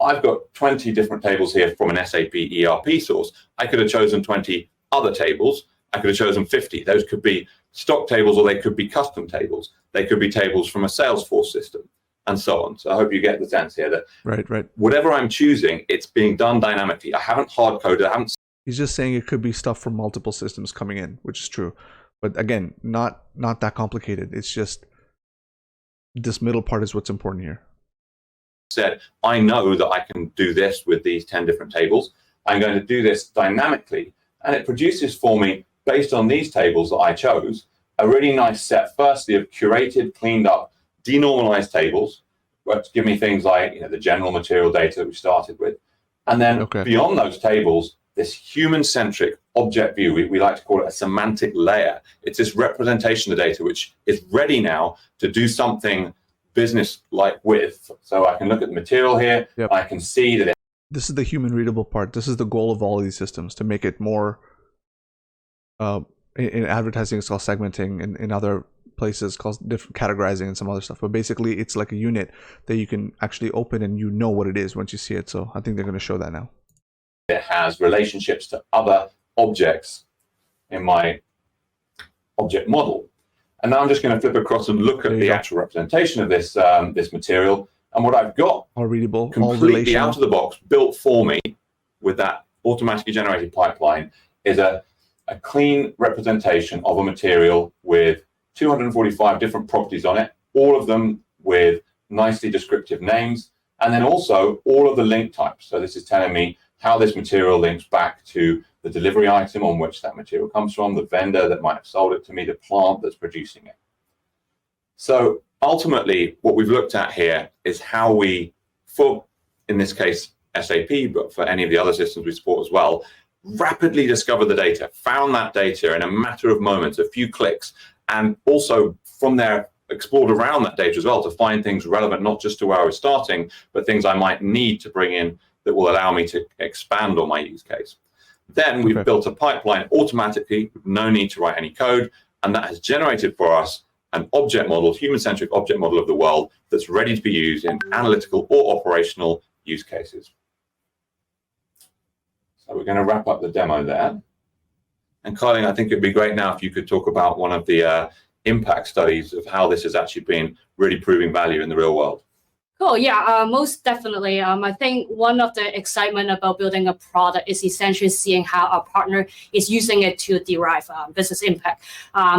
I've got 20 different tables here from an SAP ERP source. I could have chosen 20 other tables. I could have chosen 50. Those could be stock tables, or they could be custom tables. They could be tables from a Salesforce system, and so on. So I hope you get the sense here that right. Whatever I'm choosing, it's being done dynamically. I haven't hard-coded. I haven't. He's just saying it could be stuff from multiple systems coming in, which is true. But again, not that complicated. It's just this middle part is what's important here. Said, I know that I can do this with these 10 different tables. I'm going to do this dynamically, and it produces for me, based on these tables that I chose, a really nice set, firstly, of curated, cleaned up, denormalized tables, which give me things like the general material data that we started with. And then beyond those tables, this human-centric object view, we like to call it a semantic layer. It's this representation of the data which is ready now to do something business-like with. So I can look at the material here, I can see that this is the human readable part. This is the goal of all of these systems, to make it more, in advertising it's called segmenting, and in other places called different categorizing and some other stuff. But basically it's like a unit that you can actually open and you know what it is once you see it. So I think they're going to show that now. It has relationships to other objects in my object model. And now I'm just going to flip across and look at the actual representation of this this material. And what I've got, all readable, completely out of the box, built for me with that automatically generated pipeline, is a clean representation of a material with 245 different properties on it, all of them with nicely descriptive names, and then also all of the link types. So this is telling me how this material links back to the delivery item on which that material comes from, the vendor that might have sold it to me, the plant that's producing it. So ultimately, what we've looked at here is how we, for, in this case, SAP, but for any of the other systems we support as well, rapidly discovered the data, found that data in a matter of moments, a few clicks, and also from there explored around that data as well to find things relevant, not just to where I was starting, but things I might need to bring in that will allow me to expand on my use case. Then we've built a pipeline automatically, with no need to write any code, and that has generated for us an object model, human-centric object model of the world that's ready to be used in analytical or operational use cases. So we're going to wrap up the demo there. And Colin, I think it'd be great now if you could talk about one of the impact studies of how this has actually been really proving value in the real world. Cool. Yeah, most definitely. I think one of the excitement about building a product is essentially seeing how our partner is using it to derive business impact.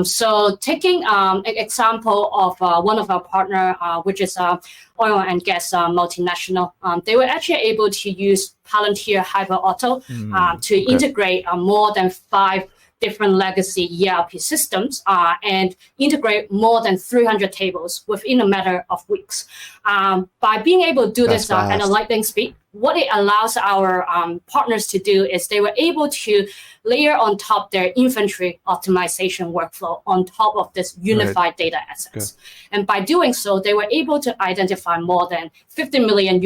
So taking an example of one of our partner, which is oil and gas multinational, they were actually able to use Palantir HyperAuto to integrate more than 5 different legacy ERP systems and integrate more than 300 tables within a matter of weeks. By being able to do this at a lightning speed, what it allows our partners to do is they were able to layer on top their inventory optimization workflow on top of this unified data assets. And by doing so, they were able to identify more than $50 million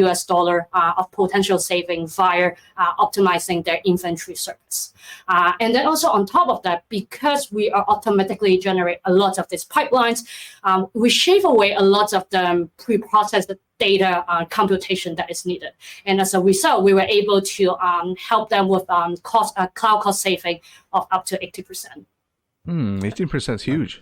of potential saving via optimizing their inventory service. And then also on top of that, because we are automatically generate a lot of these pipelines, we shave away a lot of the pre-processed data computation that is needed. And as a result, we were able to help them with cloud cost saving of up to 80%. 18% is huge.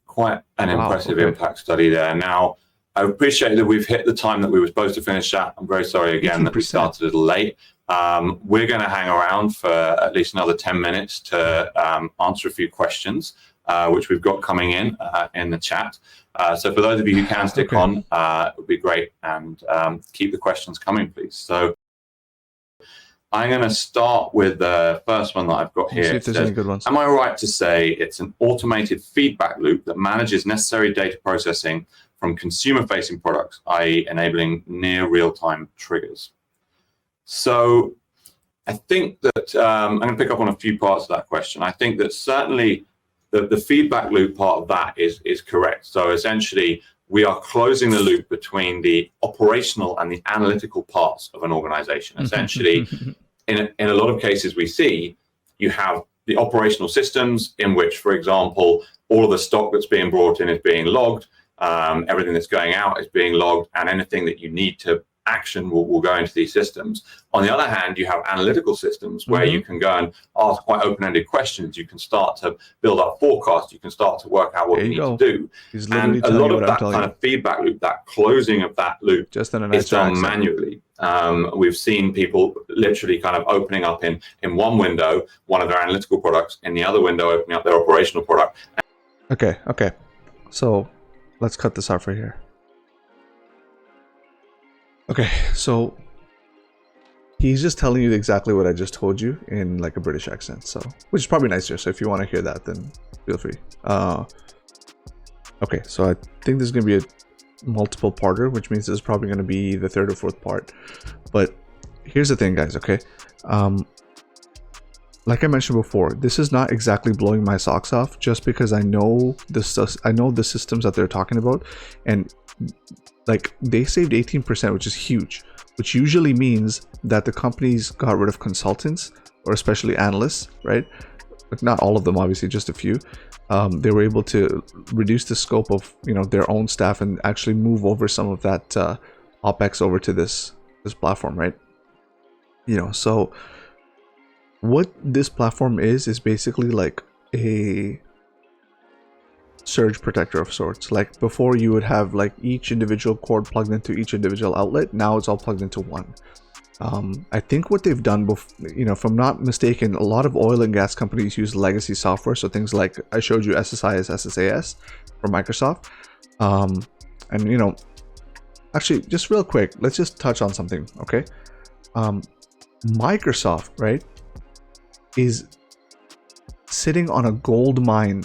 Quite an impressive impact study there. Now, I appreciate that we've hit the time that we were supposed to finish at. I'm very sorry again 18%. That we started a little late. We're going to hang around for at least another 10 minutes to answer a few questions, which we've got coming in the chat. So for those of you who can stick on, it would be great, and keep the questions coming, please. So I'm going to start with the first one that I've got here. See if there's any good ones. Am I right to say it's an automated feedback loop that manages necessary data processing from consumer-facing products, i.e. enabling near real-time triggers? So I think that I'm going to pick up on a few parts of that question. I think that certainly the feedback loop part of that is correct. So essentially, we are closing the loop between the operational and the analytical parts of an organization. Essentially, in a lot of cases we see, you have the operational systems in which, for example, all of the stock that's being brought in is being logged, everything that's going out is being logged, and anything that you need to action will go into these systems. On the other hand, you have analytical systems where you can go and ask quite open-ended questions. You can start to build up forecasts. You can start to work out what you need to do. And a lot of that kind of feedback loop, that closing of that loop, is done manually. We've seen people literally kind of opening up in one window one of their analytical products, in the other window opening up their operational product. Okay. So let's cut this off right here. Okay, so he's just telling you exactly what I just told you in like a British accent, so which is probably nicer. So if you want to hear that, then feel free. Okay, so I think this is gonna be a multiple parter, which means this is probably gonna be the third or fourth part. But here's the thing, guys. Okay, like I mentioned before, this is not exactly blowing my socks off, just because I know this. I know the systems that they're talking about, and like they saved 18%, which is huge, which usually means that the companies got rid of consultants, or especially analysts, right? Like not all of them, obviously, just a few. They were able to reduce the scope of their own staff and actually move over some of that OpEx over to this platform, right? So what this platform is basically like a surge protector of sorts. Like before, you would have like each individual cord plugged into each individual outlet. Now it's all plugged into one. I think what they've done, if I'm not mistaken, a lot of oil and gas companies use legacy software. So things like I showed you SSIS, SSAS from Microsoft. And actually, just real quick, let's just touch on something, okay? Microsoft, right, is sitting on a gold mine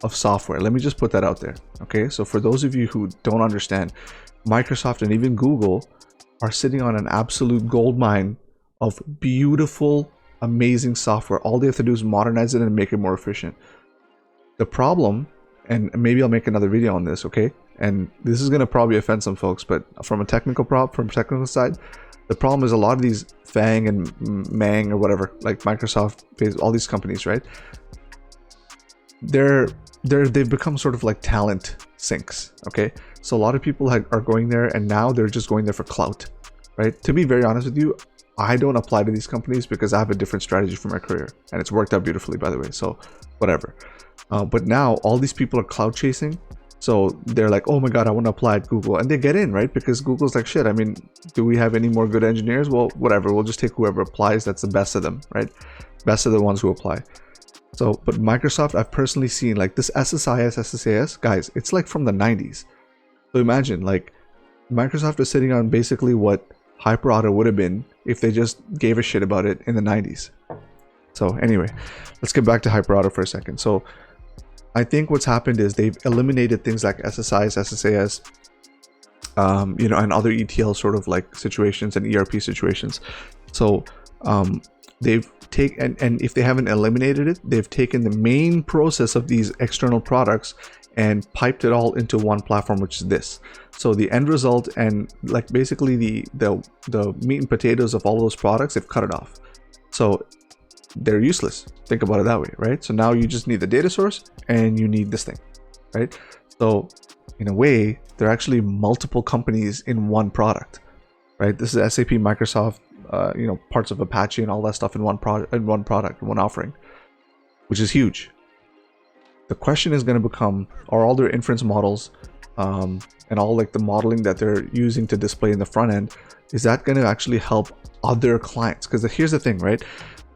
of software. Let me just put that out there, okay? So for those of you who don't understand, Microsoft and even Google are sitting on an absolute gold mine of beautiful, amazing software. All they have to do is modernize it and make it more efficient. The problem, and maybe I'll make another video on this, okay? And this is gonna probably offend some folks, but from a technical side, the problem is a lot of these FANG and MANG or whatever, like Microsoft, all these companies, right? They've become sort of like talent sinks, okay? So a lot of people are going there, and now they're just going there for clout, right? To be very honest with you, I don't apply to these companies because I have a different strategy for my career, and it's worked out beautifully, by the way, so whatever. But now all these people are clout chasing, so they're like, oh my god, I want to apply at Google, and they get in, right? Because Google's like, shit, I mean, do we have any more good engineers? Well, whatever, we'll just take whoever applies. That's the best of them, right? Best of the ones who apply. So, but Microsoft, I've personally seen like this SSIS, SSAS, guys, it's like from the 90s. So imagine like Microsoft is sitting on basically what HyperAuto would have been if they just gave a shit about it in the 90s. So anyway, let's get back to HyperAuto for a second. So I think what's happened is they've eliminated things like SSIS, SSAS, and other ETL sort of like situations and ERP situations. So they've taken, and if they haven't eliminated it, they've taken the main process of these external products and piped it all into one platform, which is this. So the end result, and like basically the meat and potatoes of all those products, they've cut it off. So they're useless. Think about it that way, right? So now you just need the data source and you need this thing, right? So in a way, they're actually multiple companies in one product, right? This is SAP, Microsoft, parts of Apache and all that stuff in one product, one offering, which is huge. The question is going to become, are all their inference models and all like the modeling that they're using to display in the front end, is that going to actually help other clients? Because here's the thing, right?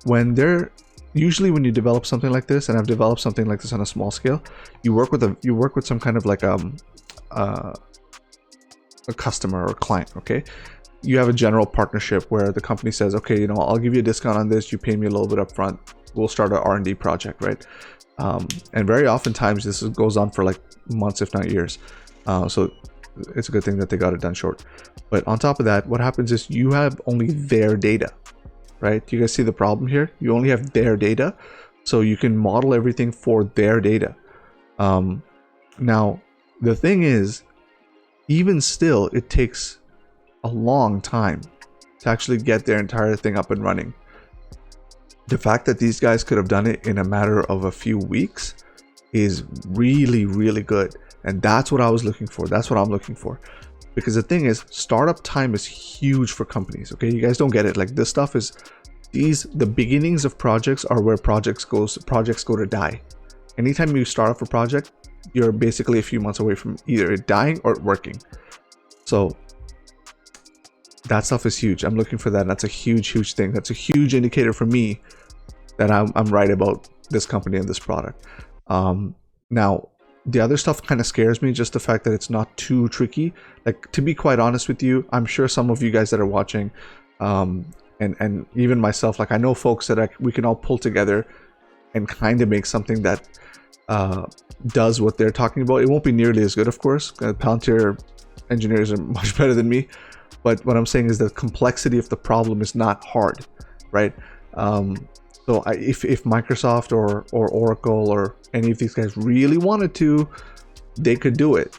When you develop something like this, and I've developed something like this on a small scale, you work with some kind of like a customer or client, okay? You have a general partnership where the company says, okay, I'll give you a discount on this, you pay me a little bit up front, we'll start an R&D project, right? And very oftentimes this goes on for like months, if not years. So it's a good thing that they got it done short. But on top of that, what happens is you have only their data, right? Do you guys see the problem here? You only have their data, so you can model everything for their data. Now, the thing is, even still, it takes a long time to actually get their entire thing up and running. The fact that these guys could have done it in a matter of a few weeks is really, really good. And that's what I was looking for. That's what I'm looking for. Because the thing is, startup time is huge for companies. Okay, you guys don't get it. Like this stuff is the beginnings of projects are where projects go to die. Anytime you start off a project, you're basically a few months away from either it dying or working. So that stuff is huge. I'm looking for that. And that's a huge thing. That's a huge indicator for me that I'm right about this company and this product. Now, the other stuff kind of scares me, just the fact that it's not too tricky. Like, to be quite honest with you, I'm sure some of you guys that are watching, and even myself, like I know folks that we can all pull together and kind of make something that does what they're talking about. It won't be nearly as good, of course. Palantir engineers are much better than me. But what I'm saying is the complexity of the problem is not hard, right? So if Microsoft or Oracle or any of these guys really wanted to, they could do it.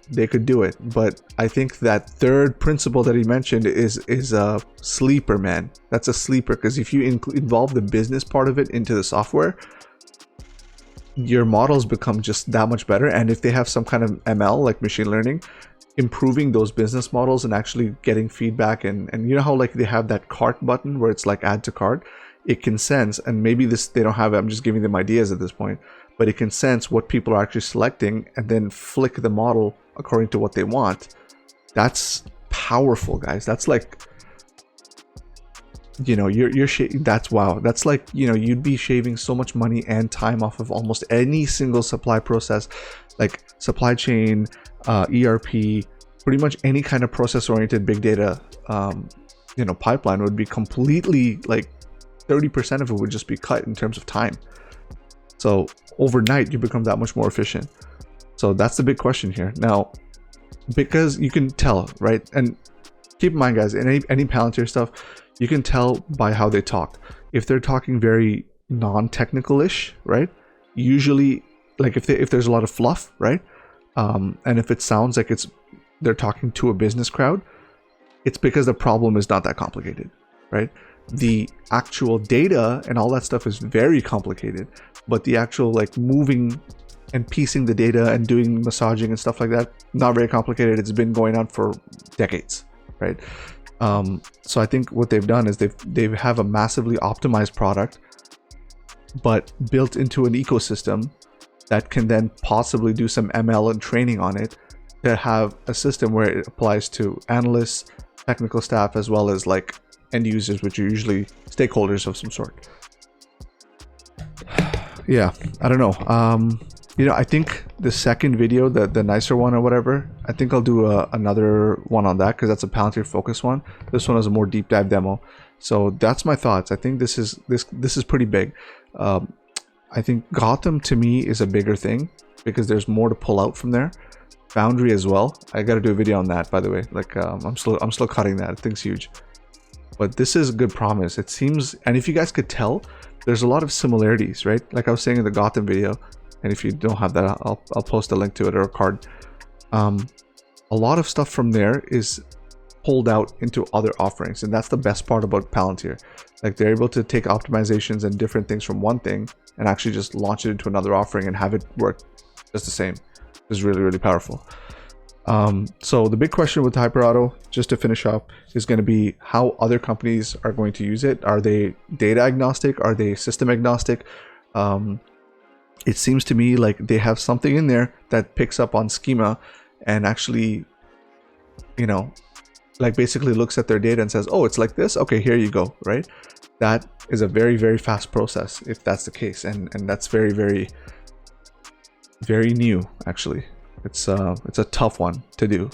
But I think that third principle that he mentioned is a sleeper, man. That's a sleeper, because if you involve the business part of it into the software, your models become just that much better. And if they have some kind of ML, like machine learning, improving those business models and actually getting feedback, and you know how like they have that cart button where it's like add to cart, it can sense, and maybe they don't have it, I'm just giving them ideas at this point, but it can sense what people are actually selecting and then flick the model according to what they want. That's powerful, guys. That's like, you know, that's wow. That's like, you know, you'd be shaving so much money and time off of almost any single supply process, like supply chain, ERP, pretty much any kind of process oriented big data, you know, pipeline would be completely, like 30% of it would just be cut in terms of time. So overnight you become that much more efficient. So that's the big question here. Now, because you can tell, right? And keep in mind, guys, in any Palantir stuff, you can tell by how they talk. If they're talking very non-technical-ish, right? Usually, like if there's a lot of fluff, right? And if it sounds like they're talking to a business crowd, it's because the problem is not that complicated, right? The actual data and all that stuff is very complicated, but the actual like moving and piecing the data and doing massaging and stuff like that, not very complicated. It's been going on for decades, right? So I think what they've done is they have a massively optimized product, but built into an ecosystem that can then possibly do some ML and training on it to have a system where it applies to analysts, technical staff, as well as like end users, which are usually stakeholders of some sort. Yeah, I don't know. You know, I think the second video, the nicer one or whatever, I think I'll do another one on that, because that's a Palantir focus one. This one is a more deep dive demo. So that's my thoughts. I think this is pretty big. I think Gotham to me is a bigger thing because there's more to pull out from there. Foundry as well. I got to do a video on that, by the way. Like I'm still cutting that. I think it's huge. But this is a good promise. It seems, and if you guys could tell, there's a lot of similarities, right? Like I was saying in the Gotham video, and if you don't have that, I'll post a link to it or a card. A lot of stuff from there is pulled out into other offerings, and that's the best part about Palantir. Like they're able to take optimizations and different things from one thing and actually just launch it into another offering and have it work just the same. It's really, really powerful. So the big question with HyperAuto, just to finish up, is going to be how other companies are going to use it. Are they data agnostic? Are they system agnostic? It seems to me like they have something in there that picks up on schema and actually, you know, like basically looks at their data and says, oh, it's like this. Okay, here you go, right? That is a very, very fast process if that's the case. And that's very, very, very new, actually. It's a tough one to do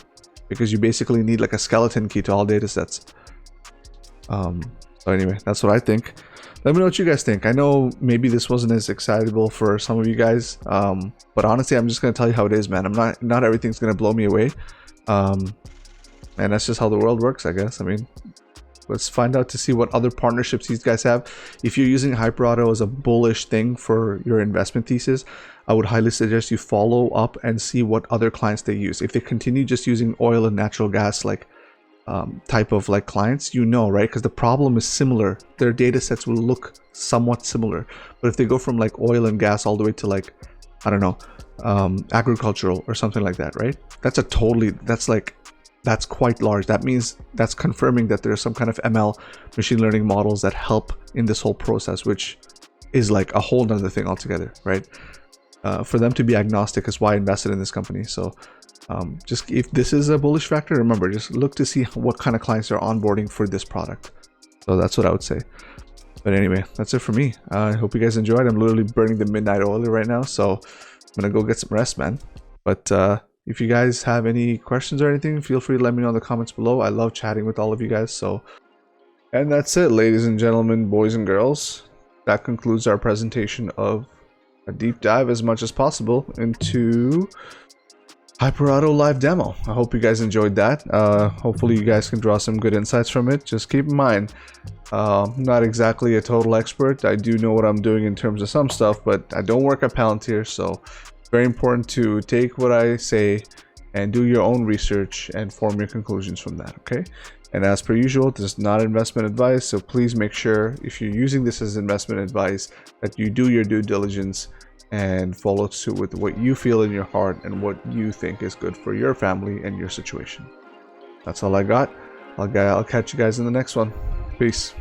because you basically need like a skeleton key to all data sets. So anyway, that's what I think. Let me know what you guys think. I know maybe this wasn't as excitable for some of you guys, but honestly, I'm just gonna tell you how it is, man. Not everything's gonna blow me away, and that's just how the world works, I guess. I mean, let's find out to see what other partnerships these guys have. If you're using HyperAuto as a bullish thing for your investment thesis, I would highly suggest you follow up and see what other clients they use. If they continue just using oil and natural gas like type of like clients, you know, right? Because the problem is similar. Their data sets will look somewhat similar. But if they go from like oil and gas all the way to like, I don't know, agricultural or something like that, right? That's that's quite large. That means that's confirming that there's some kind of ML, machine learning models that help in this whole process, which is like a whole nother thing altogether, right? For them to be agnostic is why I invested in this company. So just if this is a bullish factor, remember, just look to see what kind of clients they're onboarding for this product. So that's what I would say. But anyway, that's it for me. I hope you guys enjoyed. I'm literally burning the midnight oil right now, so I'm gonna go get some rest, man. But if you guys have any questions or anything, feel free to let me know in the comments below. I love chatting with all of you guys. So, and that's it, ladies and gentlemen, boys and girls. That concludes our presentation of a deep dive as much as possible into HyperAuto live demo. I hope you guys enjoyed that. Hopefully you guys can draw some good insights from it. Just keep in mind, I'm not exactly a total expert. I do know what I'm doing in terms of some stuff, but I don't work at Palantir, so very important to take what I say and do your own research and form your conclusions from that, okay? And as per usual, this is not investment advice, so please make sure if you're using this as investment advice that you do your due diligence and follow suit with what you feel in your heart and what you think is good for your family and your situation. That's all I got. I'll catch you guys in the next one. Peace.